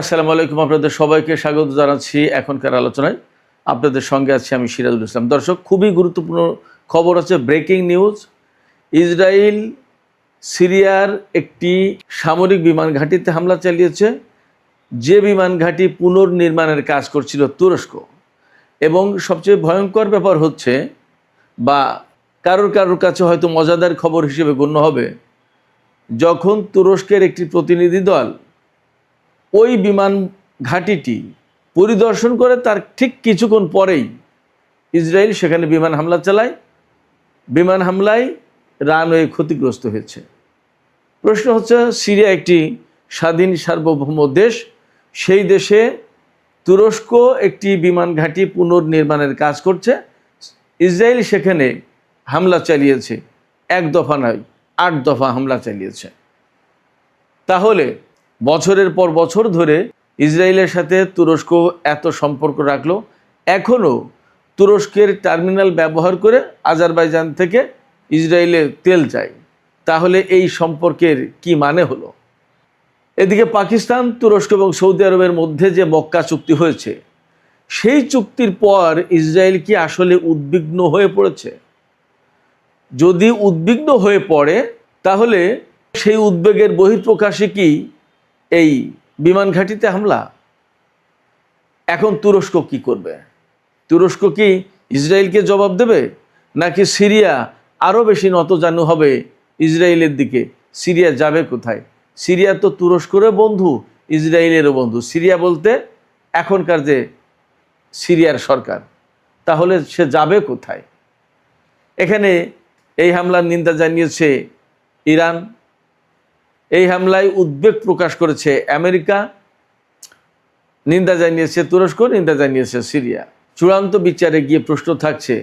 আসসালামু আলাইকুম, আপনাদের সবাইকে স্বাগত জানাচ্ছি এখনকার আলোচনায়। আপনাদের সঙ্গে আছি আমি সিরাজুল ইসলাম। দর্শক, খুবই গুরুত্বপূর্ণ খবর হচ্ছে, ব্রেকিং নিউজ। ইসরায়েল সিরিয়ার একটি সামরিক বিমান ঘাঁটিতে হামলা চালিয়েছে, যে বিমান ঘাঁটি পুনর্নির্মাণের কাজ করছিল তুরস্ক। এবং সবচেয়ে ভয়ঙ্কর ব্যাপার হচ্ছে, বা কারোর কাছে হয়তো মজাদার খবর হিসেবে গণ্য হবে, যখন তুরস্কের একটি প্রতিনিধি দল ওই বিমান ঘাঁটিটি পরিদর্শন করে, তার ঠিক কিছুক্ষণ পরেই ইসরায়েল সেখানে বিমান হামলা চালায়। বিমান হামলায় রানওয়ে ক্ষতিগ্রস্ত হয়েছে। প্রশ্ন হচ্ছে, সিরিয়া একটি স্বাধীন সার্বভৌম দেশ, সেই দেশে তুরস্ক একটি বিমান ঘাঁটি পুনর্নির্মাণের কাজ করছে, ইসরায়েল সেখানে হামলা চালিয়েছে। এক দফা নয়, 8 দফা হামলা চালিয়েছে। তাহলে বছরের পর বছর ধরে ইসরায়েলের সাথে তুরস্ক এত সম্পর্ক রাখলো, এখনও তুরস্কের টার্মিনাল ব্যবহার করে আজারবাইজান থেকে ইসরায়েলে তেল যায়। তাহলে এই সম্পর্কের কি মানে হলো? এদিকে পাকিস্তান, তুরস্ক এবং সৌদি আরবের মধ্যে যে মক্কা চুক্তি হয়েছে, সেই চুক্তির পর ইসরায়েল কি আসলে উদ্বিগ্ন হয়ে পড়েছে? যদি উদ্বিগ্ন হয়ে পড়ে, তাহলে সেই উদ্বেগের বহিঃপ্রকাশে কি এই বিমান ঘাঁটিতে হামলা? এখন তুরস্ক কি করবে? তুরস্ক কি ইসরায়েলকে জবাব দেবে, নাকি সিরিয়া আরও বেশি নতজানু হবে ইসরায়েলের দিকে? সিরিয়া যাবে কোথায়? সিরিয়া তো তুরস্কেরও বন্ধু, ইসরায়েলেরও বন্ধু। সিরিয়া বলতে এখনকার যে সিরিয়ার সরকার, তাহলে সে যাবে কোথায়? এখানে এই হামলার নিন্দা জানিয়েছে ইরান, এই হামলায় উদ্বেগ প্রকাশ করেছে আমেরিকা, নিন্দা জানিয়েছে তুরস্ক, নিন্দা জানিয়েছে সিরিয়া। চূড়ান্ত বিচারে গিয়ে প্রশ্ন থাকছে,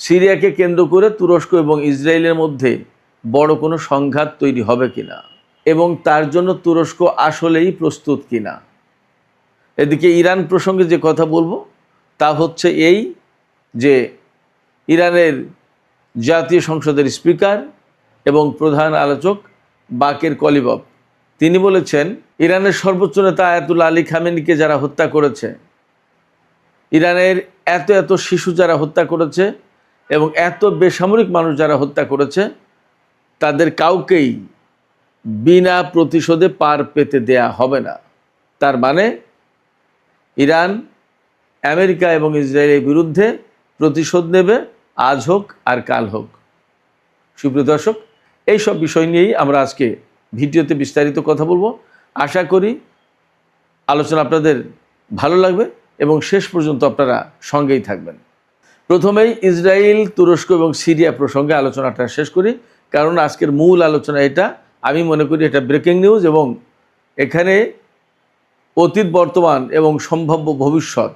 সিরিয়াকে কেন্দ্র করে তুরস্ক এবং ইসরায়েলের মধ্যে বড় কোনো সংঘাত তৈরি হবে কিনা, এবং তার জন্য তুরস্ক আসলেই প্রস্তুত কিনা। এদিকে ইরান প্রসঙ্গে যে কথা বলবো তা হচ্ছে এই, যে ইরানের জাতীয় সংসদের স্পিকার এবং প্রধান আলোচক বাকের কলিবফ, তিনি বলেছেন, ইরানের সর্বোচ্চ নেতা আয়াতুল্লাহ আলী খামেনিকে যারা হত্যা করেছে, ইরানের এত শিশু যারা হত্যা করেছে এবং এত বেসামরিক মানুষ যারা হত্যা করেছে, তাদের কাউকেই বিনা প্রতিশোধে পার পেতে দেয়া হবে না। তার মানে ইরান আমেরিকা এবং ইসরায়েলের বিরুদ্ধে প্রতিশোধ নেবে, আজ হোক আর কাল হোক। সুপ্রিয় দর্শক, এই সব বিষয় নিয়েই আমরা আজকে ভিডিওতে বিস্তারিত কথা বলবো। আশা করি আলোচনা আপনাদের ভালো লাগবে এবং শেষ পর্যন্ত আপনারা সঙ্গেই থাকবেন। প্রথমেই ইসরায়েল, তুরস্ক এবং সিরিয়া প্রসঙ্গে আলোচনাটা শেষ করি, কারণ আজকের মূল আলোচনা এটা। আমি মনে করি এটা ব্রেকিং নিউজ, এবং এখানে অতীত, বর্তমান এবং সম্ভাব্য ভবিষ্যৎ,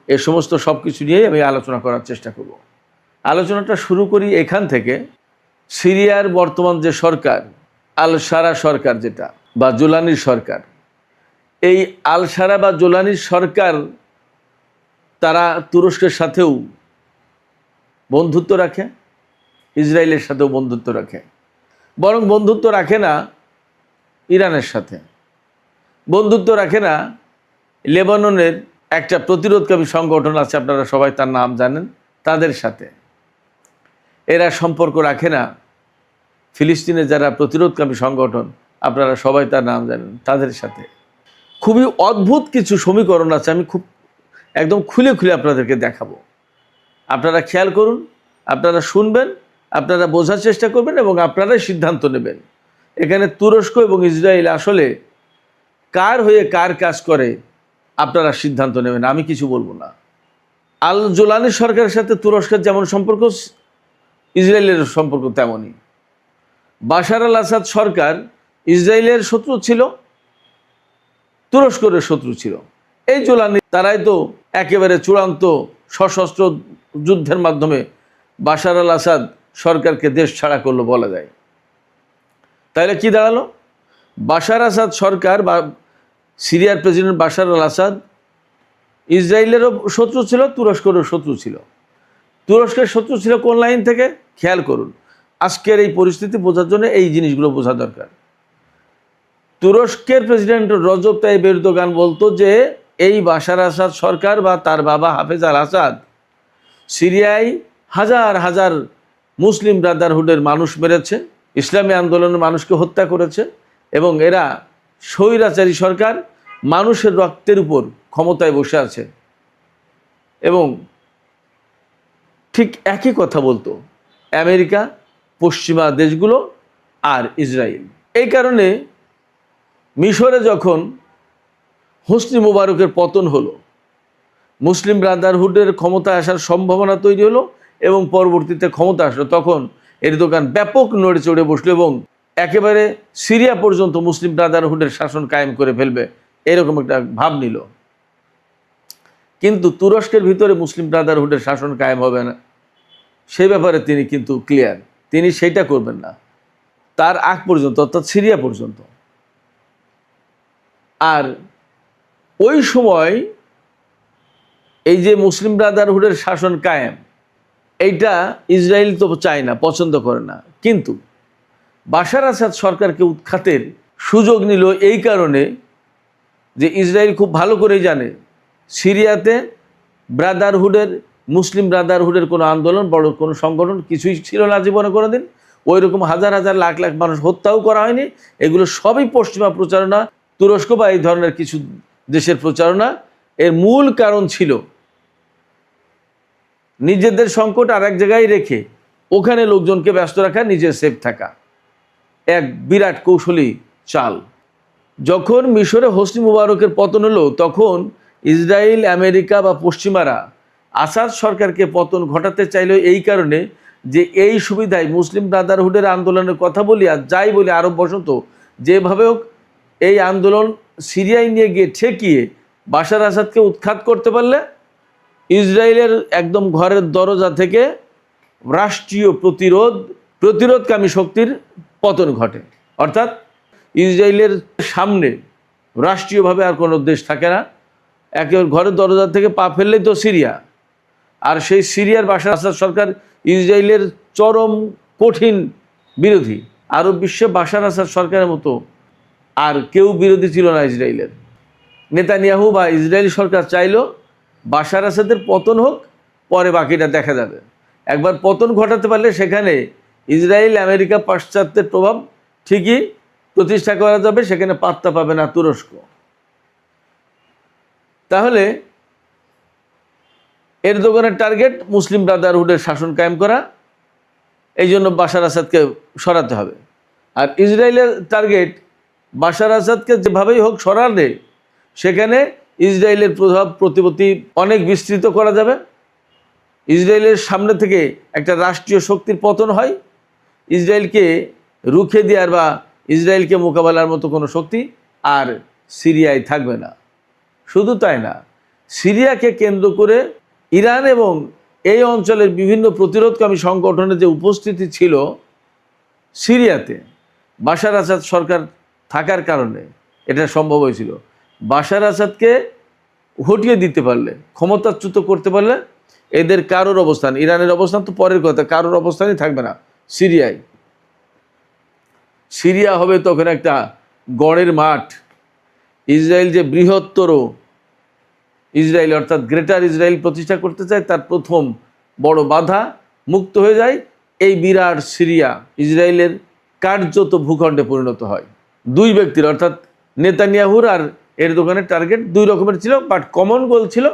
এ সমস্ত সব কিছু নিয়েই আমি আলোচনা করার চেষ্টা করব। আলোচনাটা শুরু করি এখান থেকে। সিরিয়ার বর্তমান যে সরকার, আল সারা সরকার যেটা, বা জোলানির সরকার, এই আল সারা বা জোলানির সরকার, তারা তুরস্কের সাথেও বন্ধুত্ব রাখে, ইসরায়েলের সাথেও বন্ধুত্ব রাখে, বরং বন্ধুত্ব রাখে না ইরানের সাথে, বন্ধুত্ব রাখে না লেবাননের একটা প্রতিরোধকামী সংগঠন আছে, আপনারা সবাই তার নাম জানেন, তাদের সাথে। এরা সম্পর্ক রাখে না ফিলিস্তিনের যারা প্রতিরোধকামী সংগঠন, আপনারা সবাই তার নাম জানেন, তাদের সাথে। খুবই অদ্ভুত কিছু সমীকরণ আছে, আমি খুব একদম খুলে খুলে আপনাদেরকে দেখাবো। আপনারা খেয়াল করুন, আপনারা শুনবেন, আপনারা বোঝার চেষ্টা করবেন এবং আপনারাই সিদ্ধান্ত নেবেন। এখানে তুরস্ক এবং ইসরায়েল আসলে কার হয়ে কার কাজ করে, আপনারা সিদ্ধান্ত নেবেন, আমি কিছু বলবো না। আল জোলানি সরকারের সাথে তুরস্কের যেমন সম্পর্ক, ইসরায়েলের সম্পর্ক তেমনই। বাশার আল আসাদ সরকার ইসরায়েলের শত্রু ছিল, তুরস্কের শত্রু ছিল। এই জোলানি, তারাই তো একেবারে চূড়ান্ত সশস্ত্র যুদ্ধের মাধ্যমে বাশার আল আসাদ সরকারকে দেশ ছাড়া করলো বলা যায়। তাহলে কি দাঁড়ালো? বাশার আসাদ সরকার বা সিরিয়ার প্রেসিডেন্ট বাশার আল আসাদ ইসরায়েলেরও শত্রু ছিল, তুরস্কেরও শত্রু ছিল। তুরস্কের শত্রু ছিল কোন লাইন থেকে? খেয়াল করুন, আজকের এই পরিস্থিতি বোঝার জন্য এই জিনিসগুলো বোঝা দরকার। তুরস্কের প্রেসিডেন্ট রজব তাইয়িপ এরদোগান বলতো যে এই বাশার আসাদ সরকার বা তার বাবা হাফেজ আল আসাদ সিরিয়ায় হাজার হাজার মুসলিম ব্রাদারহুডের মানুষ মেরেছে, ইসলামী আন্দোলনের মানুষকে হত্যা করেছে, এবং এরা স্বৈরাচারী সরকার মানুষের রক্তের উপর ক্ষমতায় বসে আছে। এবং ঠিক একই কথা বলতো আমেরিকা, পশ্চিমা দেশগুলো আর ইসরায়েল। এই কারণে মিশরে যখন হোসনি মুবারকের পতন হলো, মুসলিম ব্রাদারহুডের ক্ষমতা আসার সম্ভাবনা তৈরি হলো এবং পরবর্তীতে ক্ষমতা আসলো, তখন এরদোগান ব্যাপক নড়ে চড়ে বসলো এবং একেবারে সিরিয়া পর্যন্ত মুসলিম ব্রাদারহুডের শাসন কায়েম করে ফেলবে এরকম একটা ভাব নিল। কিন্তু তুরস্কের ভিতরে মুসলিম ব্রাদারহুডের শাসন কায়েম হবে না, সেই ব্যাপারে তিনি কিন্তু ক্লিয়ার, তিনি সেইটা করবেন না তার আগ পর্যন্ত, অর্থাৎ সিরিয়া পর্যন্ত। আর ওই সময় এই যে মুসলিম ব্রাদারহুডের শাসন কায়েম, এইটা ইসরায়েল তো চায় না, পছন্দ করে না। কিন্তু বাশার আসাদ সরকারকে উৎখাতের সুযোগ নিল এই কারণে যে ইসরায়েল খুব ভালো করেই জানে সিরিয়াতে ব্রাদারহুডের, মুসলিম ব্রাদারহুডের কোনো আন্দোলন, বড় কোনো সংগঠন কিছুই ছিল না জীবনে কোনোদিন। ওই রকম হাজার হাজার লাখ লাখ মানুষ হত্যাও করা হয়নি। এগুলো সবই পশ্চিমা প্রচারণা, তুরস্ক বা এই ধরনের কিছু দেশের প্রচারণা। এর মূল কারণ ছিল নিজেদের সংকট আর এক জায়গায় রেখে ওখানে লোকজনকে ব্যস্ত রাখা, নিজের সেফ থাকা, এক বিরাট কৌশলী চাল। যখন মিশরে হোসনি মুবারকের পতন হলো, তখন ইসরায়েল, আমেরিকা বা পশ্চিমারা আসাদ সরকারকে পতন ঘটাতে চাইল এই কারণে যে এই সুবিধায় মুসলিম ব্রাদারহুডের আন্দোলনের কথা বলি আর যাই বলি আরব বসন্ত, যেভাবে হোক এই আন্দোলন সিরিয়ায় নিয়ে গিয়ে ঠেকিয়ে বাশার আসাদকে উৎখাত করতে পারলে ইসরায়েলের একদম ঘরের দরজা থেকে রাষ্ট্রীয় প্রতিরোধকামী শক্তির পতন ঘটে। অর্থাৎ ইসরায়েলের সামনে রাষ্ট্রীয়ভাবে আর কোনো দেশ থাকে না, একেবারে ঘরের দরজা থেকে পা ফেললেই তো সিরিয়া। আর সেই সিরিয়ার বাশার আসাদ সরকার ইসরায়েলের চরম কঠিন বিরোধী। আরব বিশ্বে বাশার আসাদ সরকারের মতো আর কেউ বিরোধী ছিল না ইসরায়েলের। নেতানিয়াহু বা ইসরায়েলি সরকার চাইল বাশার আসাদের পতন হোক, পরে বাকিটা দেখা যাবে। একবার পতন ঘটাতে পারলে সেখানে ইসরায়েল, আমেরিকা, পাশ্চাত্যের প্রভাব ঠিকই প্রতিষ্ঠা করা যাবে, সেখানে পাত্তা পাবে না তুরস্ক। তাহলে এরদোগানের টার্গেট মুসলিম ব্রাদারহুডের শাসন কায়েম করা, এই জন্য বাশার আসাদকে সরাতে হবে। আর ইসরায়েলের টার্গেট বাশার আসাদকে যেভাবেই হোক সরালে সেখানে ইসরায়েলের প্রভাব প্রতিপত্তি অনেক বিস্তৃত করা যাবে। ইসরায়েলের সামনে থেকে একটা রাষ্ট্রীয় শক্তির পতন হয়, ইসরায়েলকে রুখে দেওয়ার বা ইসরায়েলকে মোকাবেলার মতো কোনো শক্তি আর সিরিয়ায় থাকবে না। শুধু তাই না, সিরিয়াকে কেন্দ্র করে ইরান এবং এই অঞ্চলের বিভিন্ন প্রতিরোধকামী সংগঠনের যে উপস্থিতি ছিল সিরিয়াতে, বাশার আসাদ সরকার থাকার কারণে এটা সম্ভব হয়েছিল। বাশার আসাদকে হটিয়ে দিতে পারলে, ক্ষমতাচ্যুত করতে পারলে এদের কারোর অবস্থান, ইরানের অবস্থান তো পরের কথা, কারোর অবস্থানই থাকবে না সিরিয়ায়। সিরিয়া হবে তখন একটা গড়ের মাঠ। ইসরায়েল যে বৃহত্তর ইসরায়েল অর্থাৎ গ্রেটার ইসরায়েল প্রতিষ্ঠা করতে চায়, তার প্রথম বড় বাধা মুক্ত হয়ে যায়। এই বিরাট সিরিয়া ইসরায়েলের কার্যত ভূখণ্ডে পরিণত হয়। দুই ব্যক্তির অর্থাৎ নেতানিয়াহুর আর এরদোগানের টার্গেট দুই রকমের ছিল, বাট কমন গোল ছিল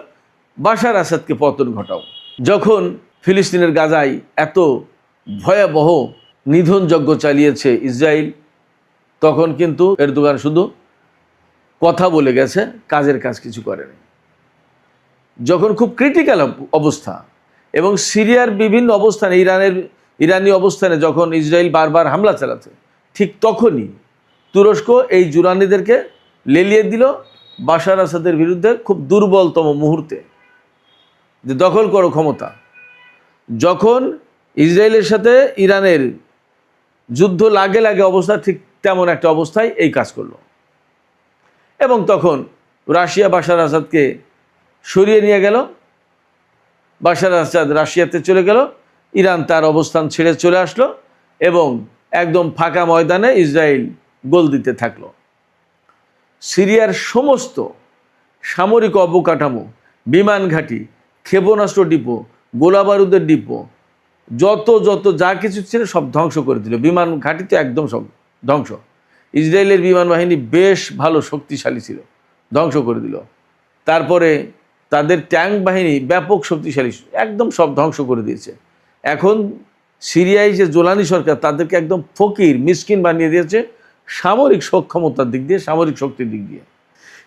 বাশার আসাদকে পতন ঘটাও। যখন ফিলিস্তিনের গাজায় এত ভয়াবহ নিধনযজ্ঞ চালিয়েছে ইসরায়েল, তখন কিন্তু এরদোগান শুধু কথা বলে গেছে, কাজের কাজ কিছু করেনি। যখন খুব ক্রিটিক্যাল অবস্থা এবং সিরিয়ার বিভিন্ন অবস্থানে, ইরানি অবস্থানে যখন ইসরায়েল বারবার হামলা চালাচ্ছে, ঠিক তখনই তুরস্ক এই জুরানিদেরকে লেলিয়ে দিল বাশার আসাদের বিরুদ্ধে খুব দুর্বলতম মুহূর্তে, যে দখল করো ক্ষমতা। যখন ইসরায়েলের সাথে ইরানের যুদ্ধ লাগে অবস্থা, ঠিক তেমন একটা অবস্থায় এই কাজ করলো। এবং তখন রাশিয়া বাশার আসাদকে সরিয়ে নিয়ে গেল, বাশার আসাদ রাশিয়াতে চলে গেল, ইরান তার অবস্থান ছেড়ে চলে আসলো এবং একদম ফাঁকা ময়দানে ইসরায়েল গোল দিতে থাকলো। সিরিয়ার সমস্ত সামরিক অবকাঠামো, বিমান ঘাঁটি, ক্ষেপণাস্ত্র ডিপো, গোলাবারুদের ডিপো, যত যা কিছু ছিল সব ধ্বংস করে দিল। বিমান ঘাঁটি তো একদম সব ধ্বংস। ইসরায়েলের বিমান বাহিনী বেশ ভালো শক্তিশালী ছিল, ধ্বংস করে দিল। তারপরে তাদের ট্যাঙ্ক বাহিনী ব্যাপক শক্তিশালী, একদম সব ধ্বংস করে দিয়েছে। এখন সিরিয়ায় যে জোলানি সরকার, তাদেরকে একদম ফকির মিসকিন বানিয়ে দিয়েছে সামরিক সক্ষমতার দিক দিয়ে, সামরিক শক্তির দিক দিয়ে।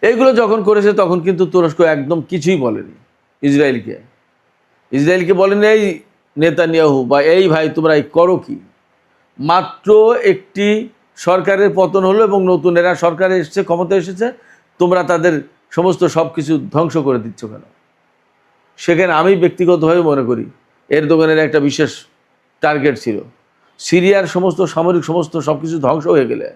এইগুলো যখন করেছে তখন কিন্তু তুরস্ক একদম কিছুই বলেনি ইসরায়েলকে বলেনি এই নেতানিয়াহু বা এই ভাই তোমরা এই করো কি। মাত্র একটি সরকারের পতন হলো এবং নতুন এরা সরকারে এসেছে, ক্ষমতা এসেছে, তোমরা তাদের সমস্ত সব কিছু ধ্বংস করে দিচ্ছ কেন? সেখানে আমি ব্যক্তিগতভাবে মনে করি এরদোগানের একটা বিশেষ টার্গেট ছিল, সিরিয়ার সমস্ত সামরিক সমস্ত সব কিছু ধ্বংস হয়ে গেলে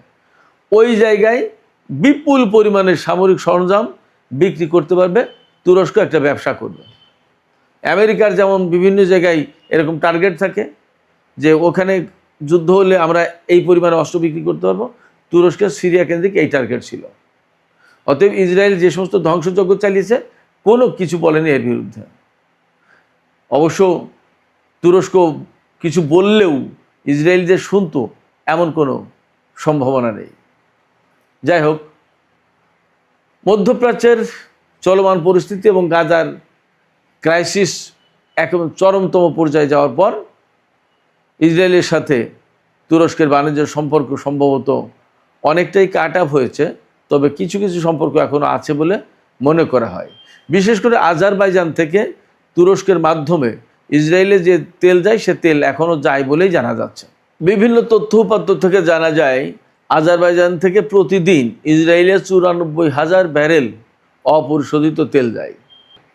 ওই জায়গায় বিপুল পরিমাণের সামরিক সরঞ্জাম বিক্রি করতে পারবে, তুরস্ক একটা ব্যবসা করবে। আমেরিকার যেমন বিভিন্ন জায়গায় এরকম টার্গেট থাকে যে ওখানে যুদ্ধ হলে আমরা এই পরিমাণে অস্ত্র বিক্রি করতে পারবো, তুরস্কের সিরিয়া কেন্দ্রিক এই টার্গেট ছিল। অতএব ইসরায়েল যে সমস্ত ধ্বংসযজ্ঞ চালিয়েছে কোনো কিছু বলেনি এর বিরুদ্ধে। অবশ্য তুরস্ক কিছু বললেও ইসরায়েল যে শুনতো এমন কোনো সম্ভাবনা নেই। যাই হোক, মধ্যপ্রাচ্যের চলমান পরিস্থিতি এবং গাজার ক্রাইসিস একেবারে চরমতম পর্যায়ে যাওয়ার পর ইসরায়েলের সাথে তুরস্কের বাণিজ্য সম্পর্ক সম্ভবত অনেকটাই কাট অফ হয়েছে, তবে কিছু কিছু সম্পর্ক এখনও আছে বলে মনে করা হয়। বিশেষ করে আজারবাইজান থেকে তুরস্কের মাধ্যমে ইসরায়েলে যে তেল যায় সে তেল এখনও যায় বলেই জানা যাচ্ছে। বিভিন্ন তথ্য উপাত্ত থেকে জানা যায় আজারবাইজান থেকে প্রতিদিন ইসরায়েলে 94,000 ব্যারেল অপরিশোধিত তেল যায়।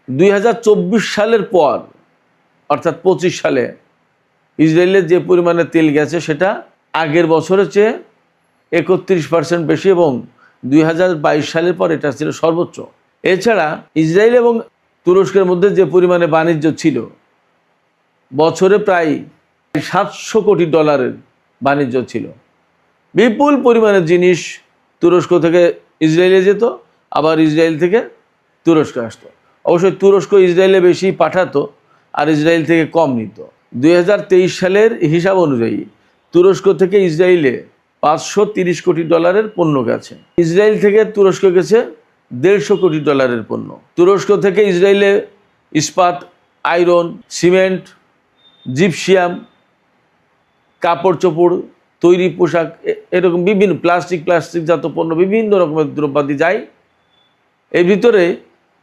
2024 সালের পর অর্থাৎ 25 সালে ইসরায়েলের যে পরিমাণে তেল গেছে সেটা আগের বছরের চেয়ে 31% বেশি এবং 2022 সালের পর এটা ছিল সর্বোচ্চ। এছাড়া ইসরায়েল এবং তুরস্কের মধ্যে যে পরিমাণে বাণিজ্য ছিল, বছরে প্রায় 700 কোটি ডলারের বাণিজ্য ছিল। বিপুল পরিমাণের জিনিস তুরস্ক থেকে ইসরায়েলে যেত, আবার ইসরায়েল থেকে তুরস্ক আসতো। অবশ্যই তুরস্ক ইসরায়েলে বেশি পাঠাতো আর ইসরায়েল থেকে কম নিত। 2023 সালের হিসাব অনুযায়ী তুরস্ক থেকে ইসরায়েলে 530 কোটি ডলারের পণ্য গেছে। ইসরায়েল থেকে তুরস্ক গেছে 150 কোটি ডলারের পণ্য। তুরস্ক থেকে ইসরায়েলে ইস্পাত, আয়রন, সিমেন্ট, জিপসিয়াম, কাপড় চোপড়, তৈরি পোশাক, এরকম বিভিন্ন প্লাস্টিকজাত পণ্য, বিভিন্ন রকমের দ্রব্যাদি যায়। এর ভিতরে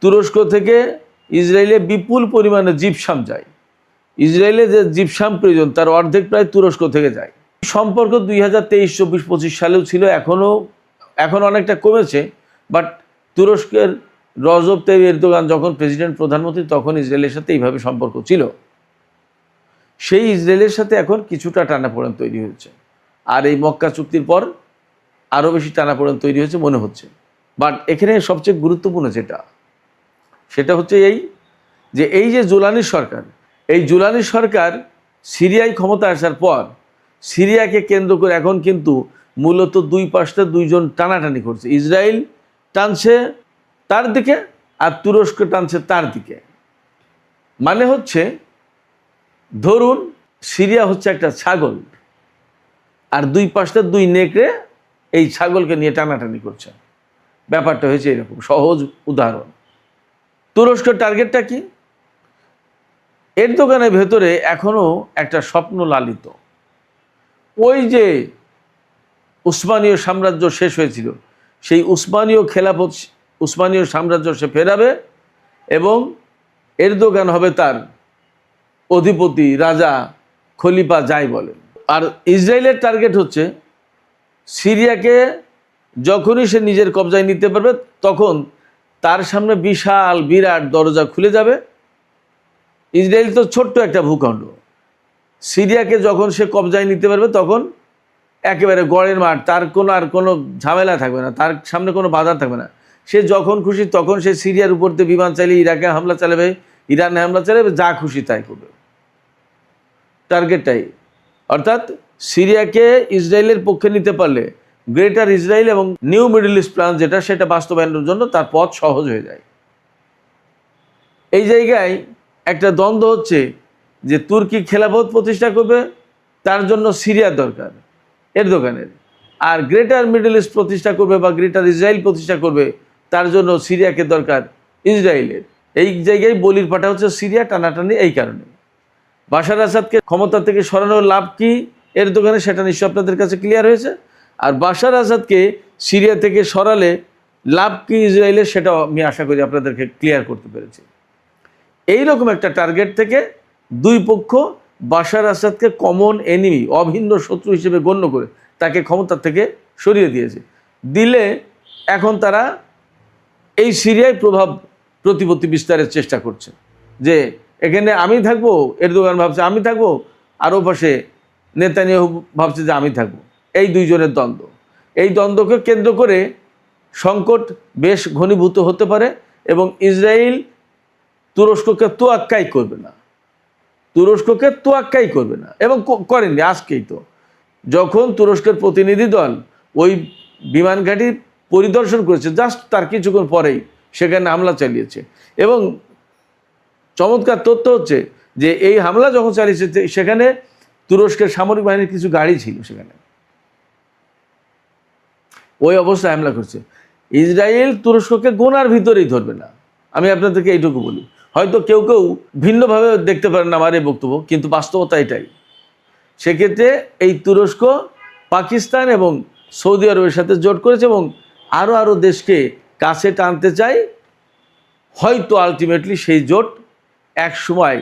তুরস্ক থেকে ইসরায়েলে বিপুল পরিমাণে জিপসাম যায়। ইসরায়েলে যে জিপসাম প্রয়োজন তার অর্ধেক প্রায় তুরস্ক থেকে যায়। সম্পর্ক 2023, 24, 25 সালেও ছিল, এখন অনেকটা কমেছে। বাট তুরস্কের রজব তাইয়িপ এরদোগান যখন প্রেসিডেন্ট, প্রধানমন্ত্রী, তখন ইসরায়েলের সাথে এইভাবে সম্পর্ক ছিল। সেই ইসরায়েলের সাথে এখন কিছুটা টানাপোড়েন তৈরি হয়েছে, আর এই মক্কা চুক্তির পর আরও বেশি টানাপোড়েন তৈরি হয়েছে মনে হচ্ছে। বাট এখানে সবচেয়ে গুরুত্বপূর্ণ সেটা হচ্ছে এই যে জোলানি সরকার, এই জোলানি সরকার সিরিয়ায় ক্ষমতা আসার পর সিরিয়াকে কেন্দ্র করে এখন কিন্তু মূলত দুই পাশে দুইজন টানাটানি করছে। ইসরায়েল টানছে তার দিকে আর তুরস্ক টানছে তার দিকে। মানে হচ্ছে, ধরুন সিরিয়া হচ্ছে একটা ছাগল আর দুই পাশে দুই নেকড়ে এই ছাগলকে নিয়ে টানাটানি করছে। ব্যাপারটা হয়েছে এরকম। সহজ উদাহরণ, তুরস্কের টার্গেটটা কি? এরদোগানের ভেতরে এখনও একটা স্বপ্ন লালিত। ওই যে উসমানীয় সাম্রাজ্য শেষ হয়েছিল, সেই উসমানীয় খেলাফত, উসমানীয় সাম্রাজ্য সে ফেরাবে এবং এরদোগান হবে তার অধিপতি, রাজা, খলিফা, যাই বলেন। আর ইসরায়েলের টার্গেট হচ্ছে সিরিয়াকে যখনই সে নিজের কবজায় নিতে পারবে তখন তার সামনে বিরাট দরজা খুলে যাবে। ইসরায়েল তো ছোট্ট একটা ভূখণ্ড, সিরিয়াকে যখন সে কবজায় নিতে পারবে তখন একেবারে গড়ের মাঠ, তার আর কোনো ঝামেলা থাকবে না, তার সামনে কোনো বাধা থাকবে না। সে যখন খুশি তখন সে সিরিয়ার উপর দিয়ে বিমান চালিয়ে ইরাকে হামলা চালাবে, ইরানে হামলা চালাবে, যা খুশি তাই করবে। টার্গেটটাই, অর্থাৎ সিরিয়াকে ইসরায়েলের পক্ষে নিতে পারলে গ্রেটার ইসরায়েল এবং নিউ মিডল ইস্ট প্ল্যান যেটা, সেটা বাস্তবায়নের জন্য তার পথ সহজ হয়ে যায়। এই জায়গায় একটা দ্বন্দ্ব হচ্ছে যে তুর্কি খেলাফত প্রতিষ্ঠা করবে, তার জন্য সিরিয়া দরকার এরদোগানের, আর গ্রেটার মিডল ইস্ট প্রতিষ্ঠা করবে বা গ্রেটার ইসরায়েল প্রতিষ্ঠা করবে, তার জন্য সিরিয়াকে দরকার ইসরায়েলের। এই জায়গায় বলির পাঠা হচ্ছে সিরিয়া, টানাটানি এই কারণে। বাশার আসাদকে ক্ষমতা থেকে সরানোর লাভ কি এরদোগানের, সেটা নিশ্চয় আপনাদের কাছে ক্লিয়ার হয়েছে। আর বাশার আসাদকে সিরিয়া থেকে সরালে লাভ কি ইসরায়েলের, সেটাও আমি আশা করি আপনাদেরকে ক্লিয়ার করতে পেরেছি। এইরকম একটা টার্গেট থেকে দুই পক্ষ বাশার আসাদকে কমন এনিমি, অভিন্ন শত্রু হিসেবে গণ্য করে তাকে ক্ষমতা থেকে সরিয়ে দিয়েছে। দিলে এখন তারা এই সিরিয়ায় প্রভাব প্রতিপত্তি বিস্তারের চেষ্টা করছে, যে এখানে আমি থাকবো, এরদোগান ভাবছে আমি থাকবো, আর ও পাশে নেতানিয়াহু ভাবছে যে আমি থাকবো। এই দুইজনের দ্বন্দ্ব, এই দ্বন্দ্বকে কেন্দ্র করে সংকট বেশ ঘনীভূত হতে পারে এবং ইসরায়েল তুরস্ককে তোয়াক্কাই করবে না, তুরস্ককে তোয়াক্কাই করবে না এবং করেননি। আজকেই তো যখন তুরস্কের প্রতিনিধি দল ওই বিমান ঘাঁটি পরিদর্শন করেছে, জাস্ট তার কিছুক্ষণ পরেই সেখানে হামলা চালিয়েছে। এবং চমৎকার তথ্য হচ্ছে যে এই হামলা যখন চালিয়েছে সেখানে তুরস্কের সামরিক বাহিনীর কিছু গাড়ি ছিল, সেখানে ওই অবস্থায় হামলা করছে। ইসরায়েল তুরস্ককে গোনার ভিতরেই ধরবে না, আমি আপনাদেরকে এইটুকু বলি। হয়তো কেউ কেউ ভিন্নভাবে দেখতে পারেন আমার এই বক্তব্য, কিন্তু বাস্তবতা এটাই। সেক্ষেত্রে এই তুরস্ক পাকিস্তান এবং সৌদি আরবের সাথে জোট করেছে এবং আরও দেশকে কাছে টানতে চায়। হয়তো আলটিমেটলি সেই জোট এক সময়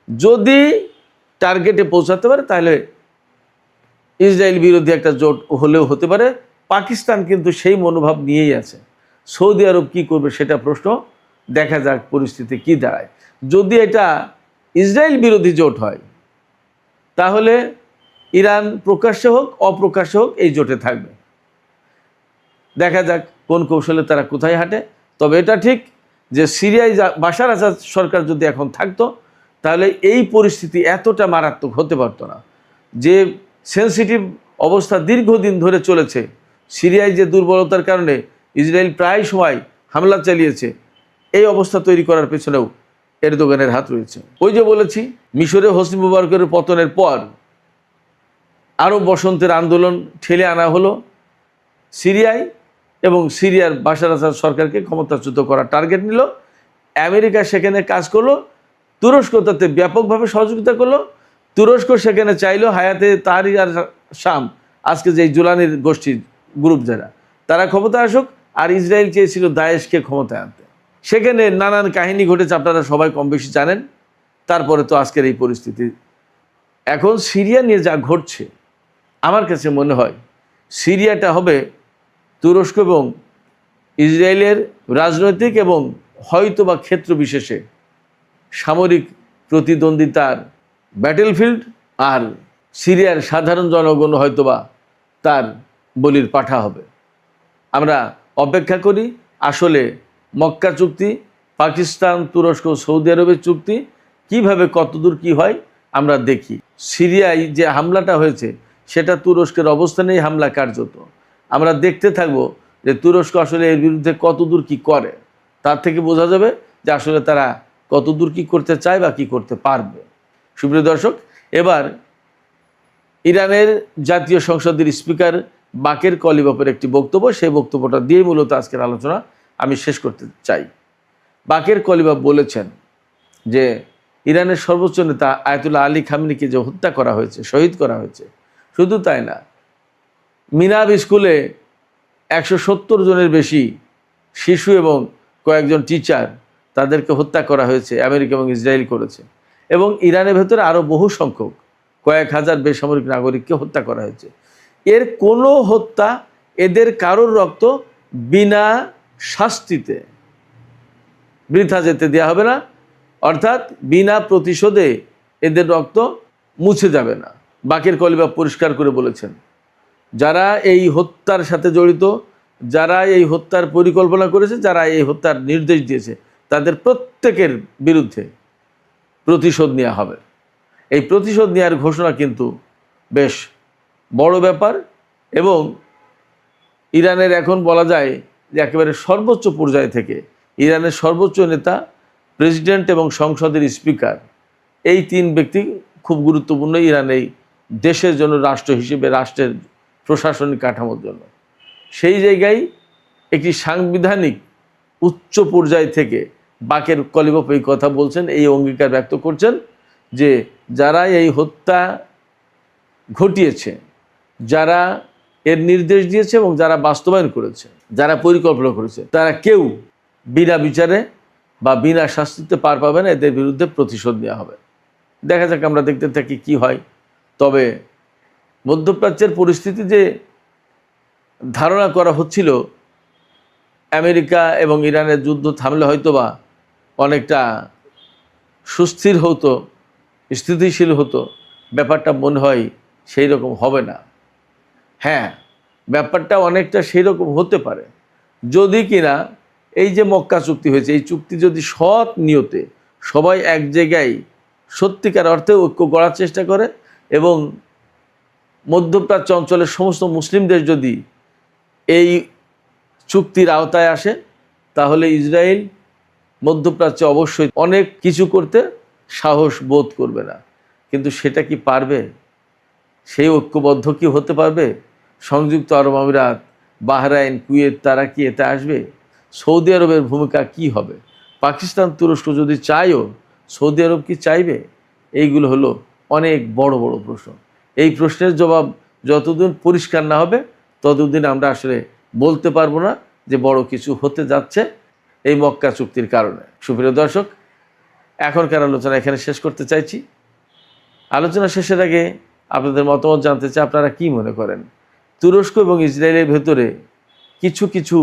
যদি টার্গেটে পৌঁছাতে পারে, তাহলে ইসরায়েল বিরোধী একটা জোট হলেও হতে পারে। পাকিস্তান কিন্তু সেই মনোভাব নিয়েই আছে। সৌদি আরব কী করবে সেটা প্রশ্ন, দেখা যাক পরিস্থিতি কী দাঁড়ায়। যদি এটা ইসরায়েল বিরোধী জোট হয়, তাহলে ইরান প্রকাশ্যে হোক অপ্রকাশ্যে হোক এই জোটে থাকবে। দেখা যাক কোন কৌশলে তারা কোথায় হাঁটে। তবে এটা ঠিক যে সিরিয়ায় বাশার আসাদ সরকার যদি এখন থাকতো, তাহলে এই পরিস্থিতি এতটা মারাত্মক হতে পারতো না। যে সেন্সিটিভ অবস্থা দীর্ঘদিন ধরে চলেছে, সিরিয়ায় যে দুর্বলতার কারণে ইসরায়েল প্রায় সময় হামলা চালিয়েছে, এই অবস্থা তৈরি করার পেছনেও এরদোগানের হাত রয়েছে। ওই যে বলেছি, মিশরে হোসনি মুবারকের পতনের পর আরব বসন্তের আন্দোলন ঠেলে আনা হলো সিরিয়ায়, এবং সিরিয়ার বাশার আসাদ সরকারকে ক্ষমতাচ্যুত করার টার্গেট নিল। আমেরিকা সেখানে কাজ করলো, তুরস্ক তাতে ব্যাপকভাবে সহযোগিতা করলো। তুরস্ক সেখানে চাইলো হায়াতে তাহরির আর শাম, আজকে যে জুলানির গোষ্ঠীর গ্রুপ যারা, তারা ক্ষমতা আসুক, আর ইসরায়েল চেয়েছিল দায়েশকে ক্ষমতায় আনতে। সেখানে নানান কাহিনী ঘটেছে, আপনারা সবাই কম বেশি জানেন। তারপরে তো আজকের এই পরিস্থিতি। এখন সিরিয়া নিয়ে যা ঘটছে, আমার কাছে মনে হয় সিরিয়াটা হবে তুরস্ক এবং ইসরায়েলের রাজনৈতিক এবং হয়তোবা ক্ষেত্র বিশেষে সামরিক প্রতিদ্বন্দ্বিতার ব্যাটেলফিল্ড, আর সিরিয়ার সাধারণ জনগণ হয়তোবা তার বলির পাঠা হবে। আমরা অপেক্ষা করি আসলে মক্কা চুক্তি, পাকিস্তান, তুরস্ক, সৌদি আরবের চুক্তি কিভাবে কতদূর কি হয় আমরা দেখি। সিরিয়ায় যে হামলাটা হয়েছে সেটা তুরস্কের অবস্থানেই হামলা কার্যত। আমরা দেখতে থাকব যে তুরস্ক আসলে এর বিরুদ্ধে কতদূর কি করে, তার থেকে বোঝা যাবে যে আসলে তারা কতদূর কি করতে চায় বা কি করতে পারবে। সুপ্রিয় দর্শক, এবার ইরানের জাতীয় সংসদের স্পিকার বাকের কলিবাফের একটি বক্তব্য, সেই বক্তব্যটা দিয়ে মূলত আজকের আলোচনা আমি শেষ করতে চাই। বাকের কলিবাফ বলেছেন যে ইরানের সর্বোচ্চ নেতা আয়াতুল্লাহ আলী খামেনিকে যে হত্যা করা হয়েছে, শহীদ করা হয়েছে, শুধু তাই না, মিনাব স্কুলে 170 জনের বেশি শিশু এবং কয়েকজন টিচার, তাদেরকে হত্যা করা হয়েছে, আমেরিকা এবং ইসরায়েল করেছে। এবং ইরানের ভেতরে আরও বহু সংখ্যক কয়েক হাজার বেসামরিক নাগরিককে হত্যা করা হয়েছে। এর কোনো হত্যা, এদের কারোর রক্ত বিনা শাস্তিতে বৃথা যেতে দেওয়া হবে না, অর্থাৎ বিনা প্রতিশোধে এদের রক্ত মুছে যাবে না। বাকের কলিবাফ পরিষ্কার করে বলেছেন, যারা এই হত্যার সাথে জড়িত, যারা এই হত্যার পরিকল্পনা করেছে, যারা এই হত্যার নির্দেশ দিয়েছে, তাদের প্রত্যেকের বিরুদ্ধে প্রতিশোধ নেওয়া হবে। এই প্রতিশোধ নেওয়ার ঘোষণা কিন্তু বেশ বড় ব্যাপার, এবং ইরানের এখন বলা যায় যে একেবারে সর্বোচ্চ পর্যায় থেকে ইরানের সর্বোচ্চ নেতা, প্রেসিডেন্ট এবং সংসদের স্পিকার, এই 3 ব্যক্তি খুব গুরুত্বপূর্ণ ইরান এই দেশের জন্য, রাষ্ট্র হিসেবে, রাষ্ট্রের প্রশাসনিক কাঠামোর জন্য। সেই জায়গায় একটি সাংবিধানিক উচ্চ পর্যায় থেকে বাকের কলিবফ এই কথা বলছেন, এই অঙ্গীকার ব্যক্ত করছেন যে যারা এই হত্যা ঘটিয়েছে, যারা এর নির্দেশ দিয়েছে এবং যারা বাস্তবায়ন করেছে, যারা পরিকল্পনা করেছে, তারা কেউ বিনা বিচারে বা বিনা শাস্তিতে পার পাবে না, এদের বিরুদ্ধে প্রতিশোধ নেওয়া হবে। দেখা যাক, আমরা দেখতে থাকি কি হয়। তবে মধ্যপ্রাচ্যের পরিস্থিতি যে ধারণা করা হচ্ছিল আমেরিকা এবং ইরানের যুদ্ধ থামলে হয়তোবা অনেকটা সুস্থির হতো, স্থিতিশীল হতো, ব্যাপারটা মনে হয় সেই রকম হবে না। হ্যাঁ, ব্যাপারটা অনেকটা সেই রকম হতে পারে যদি কিনা এই যে মক্কা চুক্তি হয়েছে, এই চুক্তি যদি সৎ নিয়তে সবাই এক জায়গায় সত্যিকার অর্থে ঐক্য গড়ার চেষ্টা করে এবং মধ্যপ্রাচ্য অঞ্চলের সমস্ত মুসলিম দেশ যদি এই চুক্তির আওতায় আসে, তাহলে ইসরায়েল মধ্যপ্রাচ্যে অবশ্যই অনেক কিছু করতে সাহস বোধ করবে না। কিন্তু সেটা কি পারবে? সেই ঐক্যবদ্ধ কি হতে পারবে? সংযুক্ত আরব আমিরাত, বাহরাইন, কুয়েত, তারা কি এতে আসবে? সৌদি আরবের ভূমিকা কি হবে? পাকিস্তান, তুরস্ক যদি চায়ও, সৌদি আরব কি চাইবে? এইগুলো হলো অনেক বড় বড় প্রশ্ন। এই প্রশ্নের জবাব যতদিন পরিষ্কার না হবে ততদিন আমরা আসলে বলতে পারবো না যে বড় কিছু হতে যাচ্ছে এই মক্কা চুক্তির কারণে। সুপ্রিয় দর্শক, এখনকার আলোচনা এখানে শেষ করতে চাইছি। আলোচনা শেষের আগে আপনাদের মতামত জানতে চাই, আপনারা কি মনে করেন তুরস্ক এবং ইসরায়েলের ভেতরে কিছু কিছু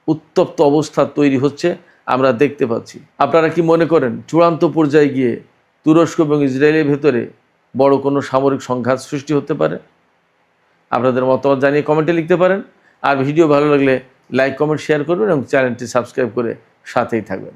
উত্তপ্ত অবস্থা তৈরি হচ্ছে, আমরা দেখতে পাচ্ছি। আপনারা কি মনে করেন চূড়ান্ত পর্যায়ে গিয়ে তুরস্ক এবং ইসরায়েলের ভেতরে বড় কোনো সামরিক সংঘাত সৃষ্টি হতে পারে? আপনাদের মতামত জানিয়ে কমেন্টে লিখতে পারেন। আর ভিডিও ভালো লাগলে লাইক, কমেন্ট, শেয়ার করবেন এবং চ্যানেলটি সাবস্ক্রাইব করে সাথেই থাকবেন।